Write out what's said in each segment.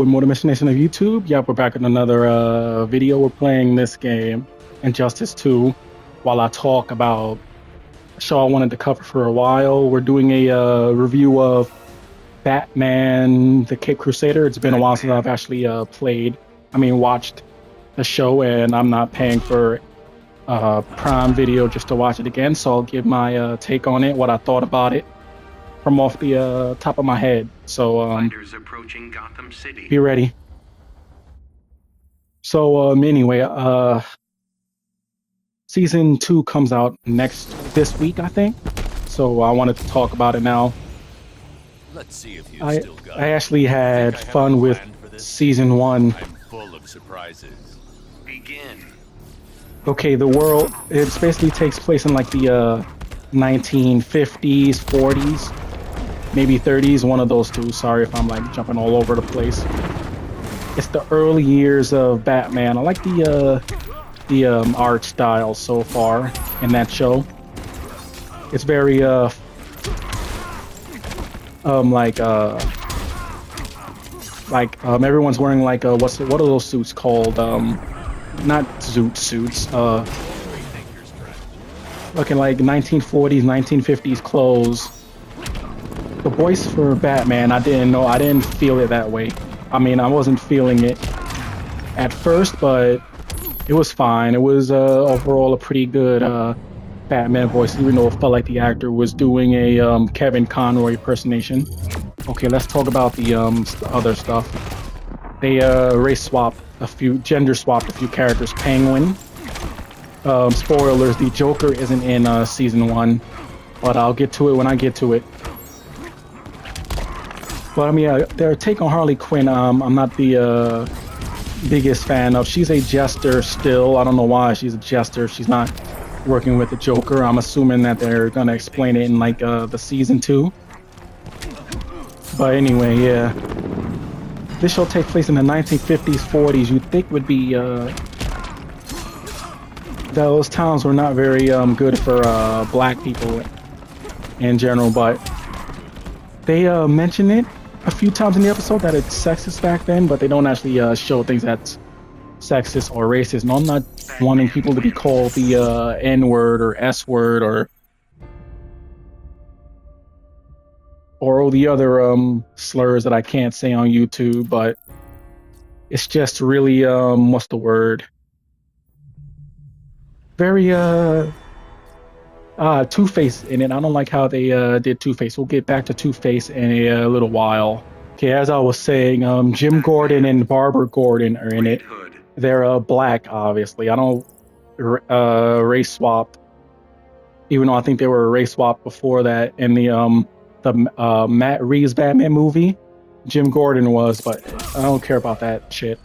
Immortal-Misfit of YouTube. Yep, we're back with another video. We're playing this game, Injustice 2, while I talk about a show I wanted to cover for a while. We're doing a review of Batman the Caped Crusader. It's been a while since I've actually watched the show, and I'm not paying for Prime Video just to watch it again, so I'll give my take on it, what I thought about it, from off the top of my head. So Fighters approaching Gotham City. be ready. So anyway, season 2 comes out this week, I think. So I wanted to talk about it now. Let's see if you I still got I actually had fun with season 1. I'm full of surprises. Begin. Okay, the world, it basically takes place in like the 1950s, 40s, maybe 30s, one of those two. Sorry if I'm like jumping all over the place. It's the early years of Batman. I like the art style so far in that show. It's very everyone's wearing like what are those suits called? Not zoot suits. Looking like 1940s, 1950s clothes. The voice for Batman, I didn't feel it that way. I mean, I wasn't feeling it at first, but it was fine. It was overall a pretty good Batman voice, even though it felt like the actor was doing a Kevin Conroy impersonation. Okay, let's talk about the other stuff. They gender swapped a few characters. Penguin. Spoilers: the Joker isn't in season 1, but I'll get to it when I get to it. But I mean, their take on Harley Quinn, I'm not the biggest fan of. She's a jester still. I don't know why she's a jester. She's not working with the Joker. I'm assuming that they're gonna explain it in like the season 2. But anyway, yeah. This show takes place in the 1950s, 40s. You'd think would be those towns were not very good for black people in general, but they mention it a few times in the episode that it's sexist back then, but they don't actually show things that's sexist or racist. No, I'm not wanting people to be called the N-word or S-word or the other slurs that I can't say on YouTube, but it's just really what's the word? Very Two-Face in it. I don't like how they did Two-Face. We'll get back to Two-Face in a little while. Okay, as I was saying, Jim Gordon and Barbara Gordon are in it. They're black, obviously. I don't race swapped, even though I think they were race swapped before that in the Matt Reeves Batman movie. Jim Gordon was, but I don't care about that shit.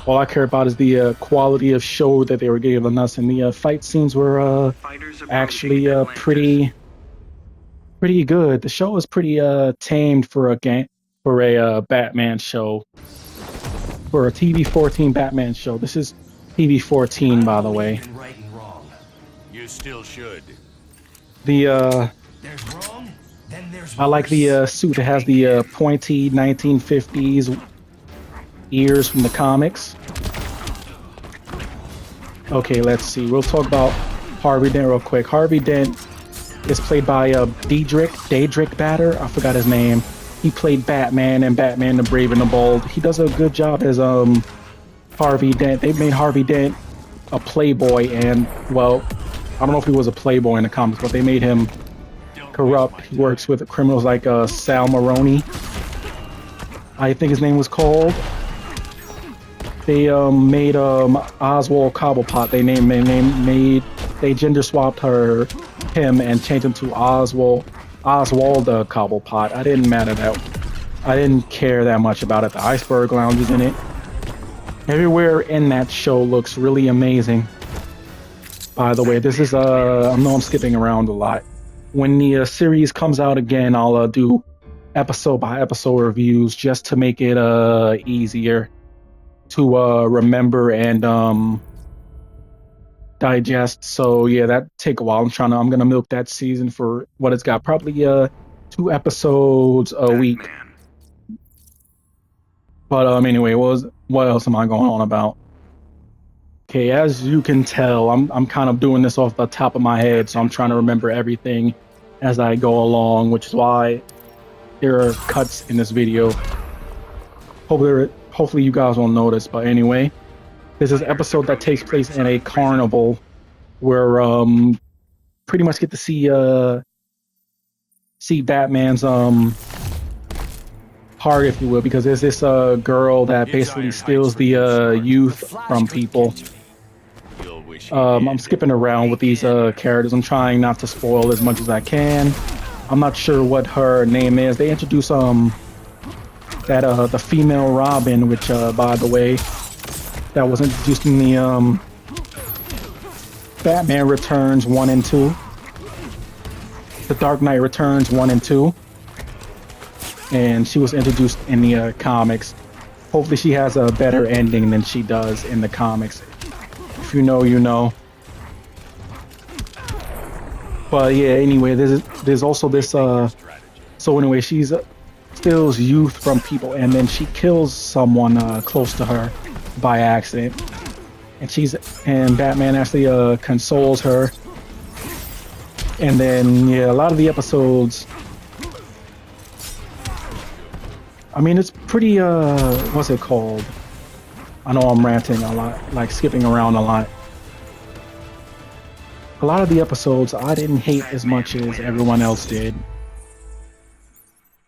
All I care about is the quality of show that they were giving us, and the fight scenes were actually pretty good. The show was pretty tamed for a Batman show, for a TV-14 Batman show. This is TV-14, by the way. You still should. I like the suit. It has the pointy 1950s ears from the comics. Okay, let's see. We'll talk about Harvey Dent real quick. Harvey Dent is played by Daedric Bader. I forgot his name. He played Batman and Batman the Brave and the Bold. He does a good job as Harvey Dent. They made Harvey Dent a playboy, and well, I don't know if he was a playboy in the comics, but they made him corrupt. He works with criminals like Sal Maroni, I think his name was called. They made Oswald Cobblepot. They gender swapped him and changed him to Oswald Cobblepot. I didn't care that much about it. The Iceberg Lounge is in it. Everywhere in that show looks really amazing. By the way, this is I know I'm skipping around a lot. When the series comes out again, I'll do episode by episode reviews just to make it easier to remember and digest. So yeah, that take a while. I'm gonna milk that season for what it's got. Probably 2 episodes a week. But anyway, what else am I going on about? Okay, as you can tell, I'm kind of doing this off the top of my head, so I'm trying to remember everything as I go along, which is why there are cuts in this video. Hopefully you guys won't notice, but anyway, this is an episode that takes place in a carnival where pretty much get to see Batman's heart, if you will, because there's this girl that basically steals the youth from people. I'm skipping around with these characters. I'm trying not to spoil as much as I can. I'm not sure what her name is. They introduce the female Robin, which by the way, that was introduced in the Batman Returns 1 and 2. The Dark Knight Returns 1 and 2. And she was introduced in the comics. Hopefully she has a better ending than she does in the comics. If you know, you know. But yeah, anyway, there's also this so anyway, she's steals youth from people, and then she kills someone close to her by accident. And Batman actually consoles her. And then yeah, a lot of the episodes, I mean, it's pretty what's it called? I know I'm ranting a lot, like skipping around a lot. A lot of the episodes I didn't hate as much as everyone else did.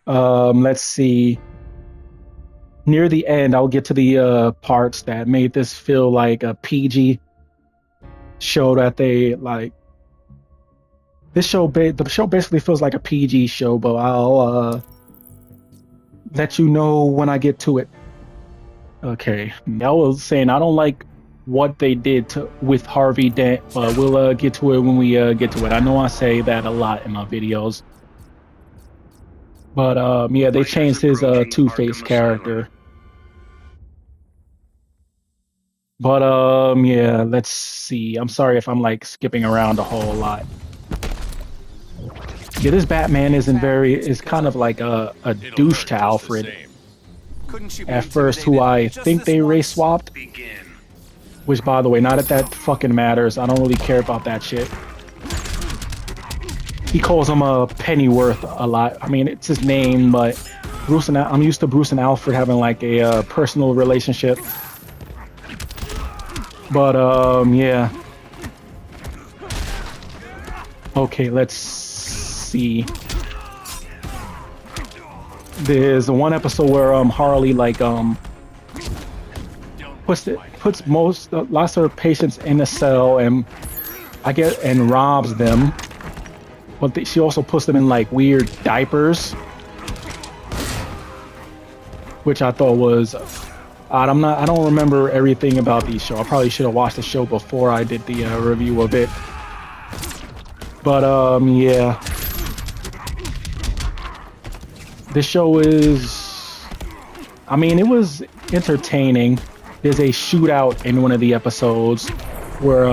Let's see. Near the end, I'll get to the parts that made this feel like a PG show that they like. The show basically feels like a PG show, but I'll let you know when I get to it. Okay, I was saying I don't like what they did with Harvey Dent, but we'll get to it when we get to it. I know I say that a lot in my videos, but yeah, they changed his Two-Face character. But yeah, let's see. I'm sorry if I'm like skipping around a whole lot. Yeah, this Batman is kind of like a douche to Alfred. At first, who I think they race swapped. Which, by the way, not that fucking matters. I don't really care about that shit. He calls him a Pennyworth a lot. I mean, it's his name, but I'm used to Bruce and Alfred having like a personal relationship. But yeah. Okay, let's see. There's one episode where Harley like puts lots of patients in a cell and robs them, but she also puts them in like weird diapers, which I thought was odd. I don't remember everything about the show. I probably should have watched the show before I did the review of it. But yeah, this show it was entertaining. There's a shootout in one of the episodes where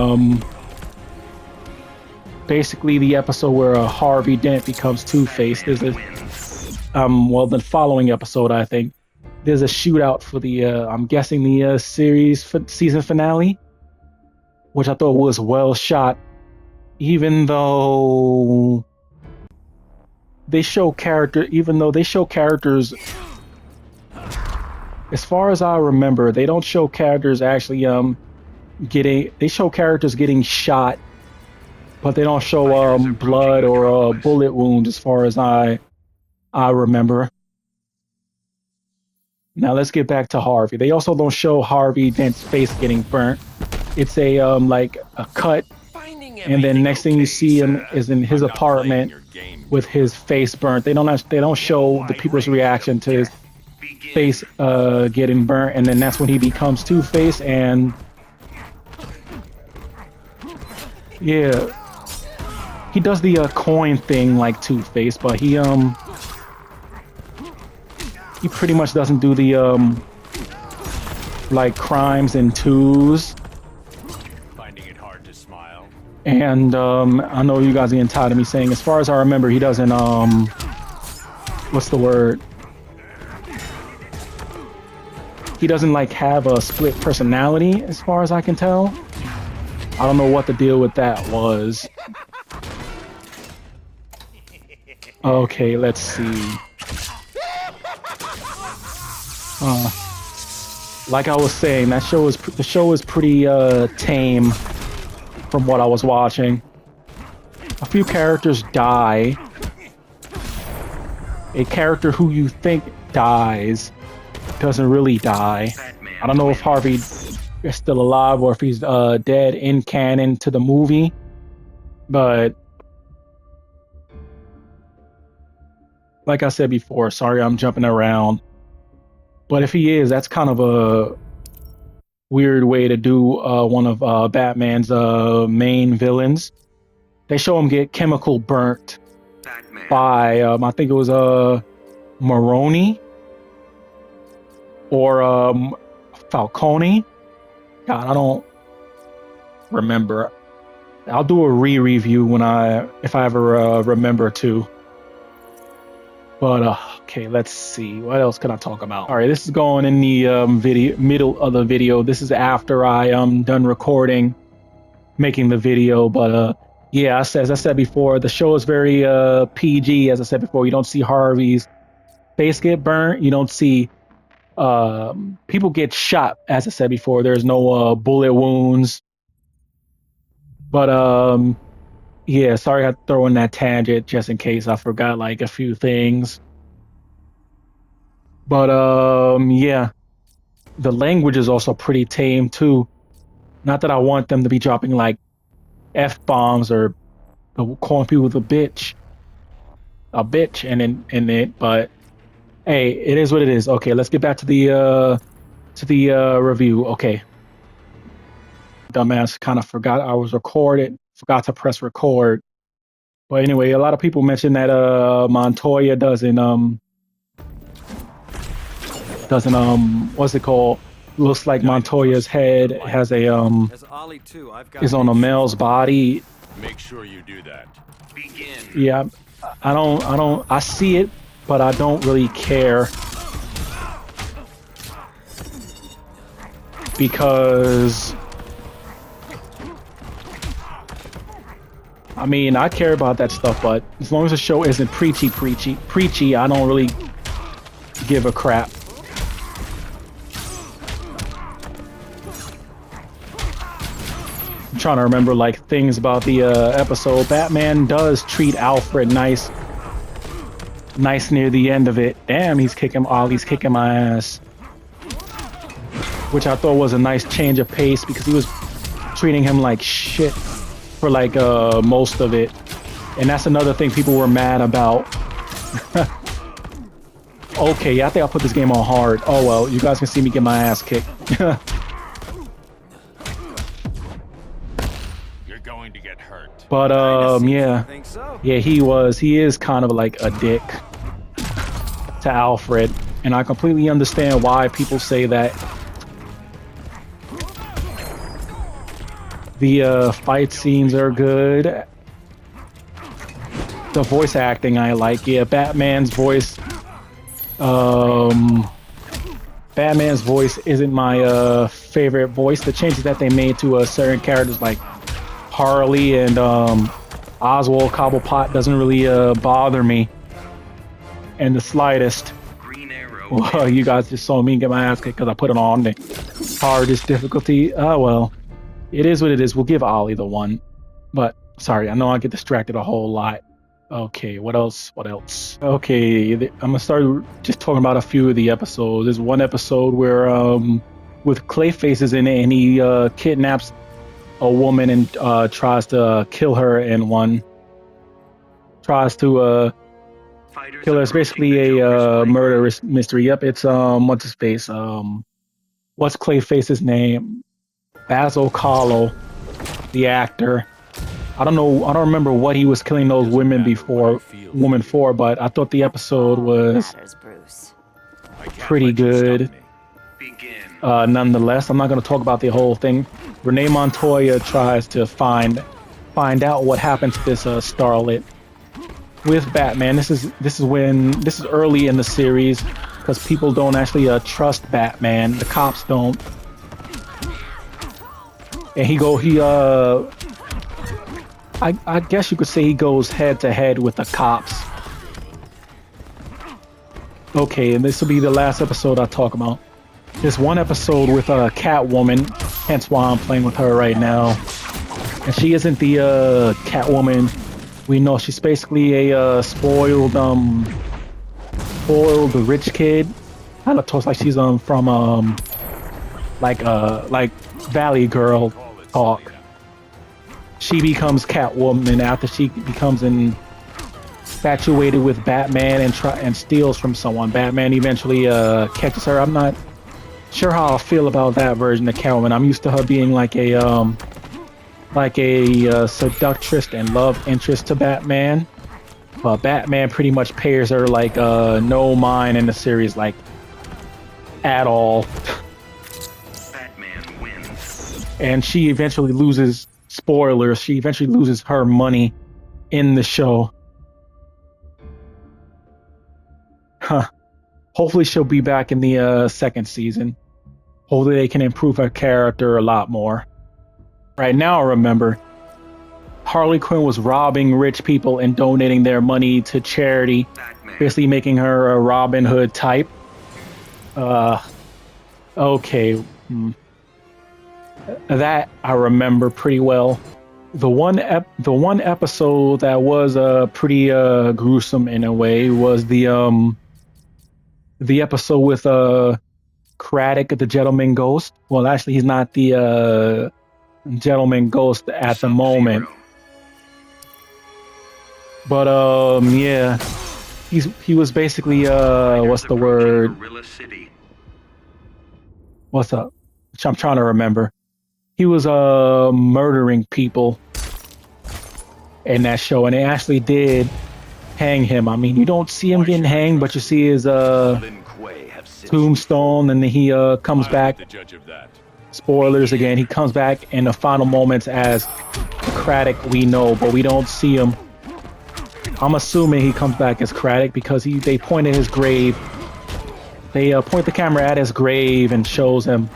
basically the episode where Harvey Dent becomes Two-Face. There's a the following episode, I think, there's a shootout for the I'm guessing the season finale, which I thought was well shot, even though they show characters. As far as I remember, they don't show characters actually they show characters getting shot, but they don't show blood or bullet wounds as far as I remember. Now let's get back to Harvey. They also don't show Harvey Dent's face getting burnt. It's a like a cut, and then next thing you see him is in his apartment with his face burnt. They don't show the people's reaction to his face getting burnt, and then that's when he becomes Two-Face. And yeah, he does the coin thing like Two-Face, but he pretty much doesn't do the like crimes in twos. Finding it hard to smile. And I know you guys are getting tired of me saying, as far as I remember, he doesn't what's the word? he doesn't like have a split personality as far as I can tell. I don't know what the deal with that was. Okay, let's see. Like I was saying, the show is pretty tame from what I was watching. A few characters die. A character who you think dies doesn't really die. I don't know if Harvey is still alive or if he's dead in canon to the movie, but like I said before, sorry I'm jumping around, but if he is, that's kind of a weird way to do one of Batman's main villains. They show him get chemical burnt Batman. by I think it was Maroni or Falcone. God, I don't remember. I'll do a re-review if I ever remember to. But okay, let's see. What else can I talk about? All right, this is going in the middle of the video. This is after I done recording, making the video. But yeah, as I said before, the show is very PG. As I said before, you don't see Harvey's face get burnt. You don't see people get shot. As I said before, there's no bullet wounds. But yeah, sorry I throw in that tangent just in case I forgot like a few things. But yeah, the language is also pretty tame too. Not that I want them to be dropping like F-bombs or calling people a bitch in it, but hey, it is what it is. Okay, let's get back to the review. Okay. Dumbass kind of forgot I was recorded. Forgot to press record. But anyway, a lot of people mentioned that Montoya doesn't what's it called? Looks like Montoya's head has a is on a male's body. Make sure you do that. Begin. Yeah, I see it, but I don't really care. Because I mean, I care about that stuff, but as long as the show isn't preachy, I don't really give a crap. I'm trying to remember like things about the episode. Batman does treat Alfred nice near the end of it. Damn, he's kicking my ass. Which I thought was a nice change of pace because he was treating him like shit for like most of it, and that's another thing people were mad about. Okay, yeah, I think I'll put this game on hard. Oh well, you guys can see me get my ass kicked. You're going to get hurt. But yeah, he is kind of like a dick to Alfred, and I completely understand why people say that. The fight scenes are good. The voice acting I like. Yeah, Batman's voice isn't my favorite voice. The changes that they made to certain characters like Harley and Oswald Cobblepot doesn't really bother me in the slightest. Green Arrow. Well, you guys just saw me get my ass kicked because I put it on the hardest difficulty. Oh well. It is what it is. We'll give Ollie the one. But, sorry, I know I get distracted a whole lot. Okay, what else? Okay, I'm going to start just talking about a few of the episodes. There's one episode where, with Clayface is in it, and he kidnaps a woman and tries to kill her, and one tries to kill her. It's basically a murderous mystery. Yep, it's, what's his face? What's Clayface's name? Basil Kahlo, the actor. I don't remember what he was killing those women for, but I thought the episode was pretty good. Nonetheless, I'm not going to talk about the whole thing. Renee Montoya tries to find out what happened to this starlet with Batman. This is early in the series, because because people don't actually trust Batman. The cops don't. And I guess you could say he goes head to head with the cops. Okay, and this will be the last episode I talk about. There's one episode with Catwoman, hence why I'm playing with her right now. And she isn't the Catwoman we know. She's basically a spoiled rich kid. Kind of talks like she's from like Valley Girl talk. She becomes Catwoman after she becomes infatuated with Batman and steals from someone. Batman eventually catches her. I'm not sure how I feel about that version of Catwoman. I'm used to her being like a seductress and love interest to Batman. Batman pretty much pays her like no mind in the series, like at all. Batman wins. And she eventually loses. Spoilers. She eventually loses her money in the show. Huh. Hopefully she'll be back in the second season. Hopefully they can improve her character a lot more. Right now, remember, Harley Quinn was robbing rich people and donating their money to charity, Batman. basically making her a Robin Hood type. Okay. That I remember pretty well. The one episode that was pretty gruesome in a way was the episode with Craddock, the Gentleman Ghost. Well, actually, he's not the Gentleman Ghost at the moment. But yeah, he was basically what's the word? Gorilla City. What's up? I'm trying to remember. He was murdering people in that show, and they actually did hang him. I mean, you don't see him getting hanged, but you see his tombstone, and then he comes back. The judge of that. Spoilers again. He comes back in the final moments as Craddock we know, but we don't see him. I'm assuming he comes back as Craddock because they point at his grave. They point the camera at his grave and shows him.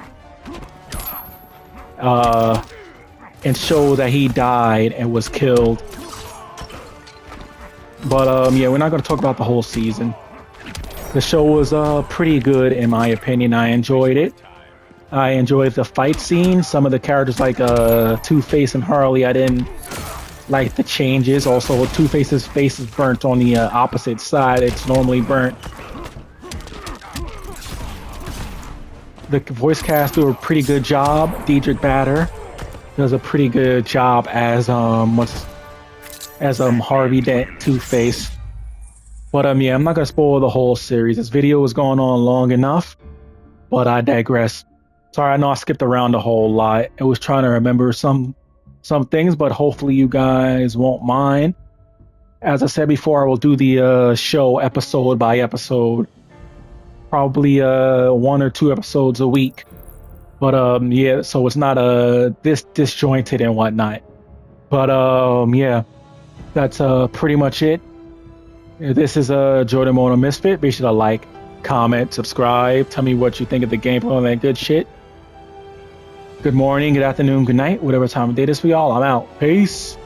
And show that he died and was killed. But yeah, we're not going to talk about the whole season. The show was pretty good in my opinion. I enjoyed it. I enjoyed the fight scene. Some of the characters like Two-Face and Harley, I didn't like the changes. Also, Two-Face's face is burnt on the opposite side. It's normally burnt. The voice cast do a pretty good job. Diedrich Bader does a pretty good job as Harvey Dent Two-Face. But yeah, I'm not gonna spoil the whole series. This video was going on long enough, but I digress. Sorry, I know I skipped around a whole lot. I was trying to remember some things, but hopefully you guys won't mind. As I said before, I will do the show episode by episode. Probably 1 or 2 episodes a week. But yeah, so it's not this disjointed and whatnot. But yeah, that's pretty much it. This is Jordan Immortal-Misfit. Be sure to like, comment, subscribe. Tell me what you think of the gameplay and all that good shit. Good morning, good afternoon, good night, whatever time of day it is for y'all. I'm out. Peace.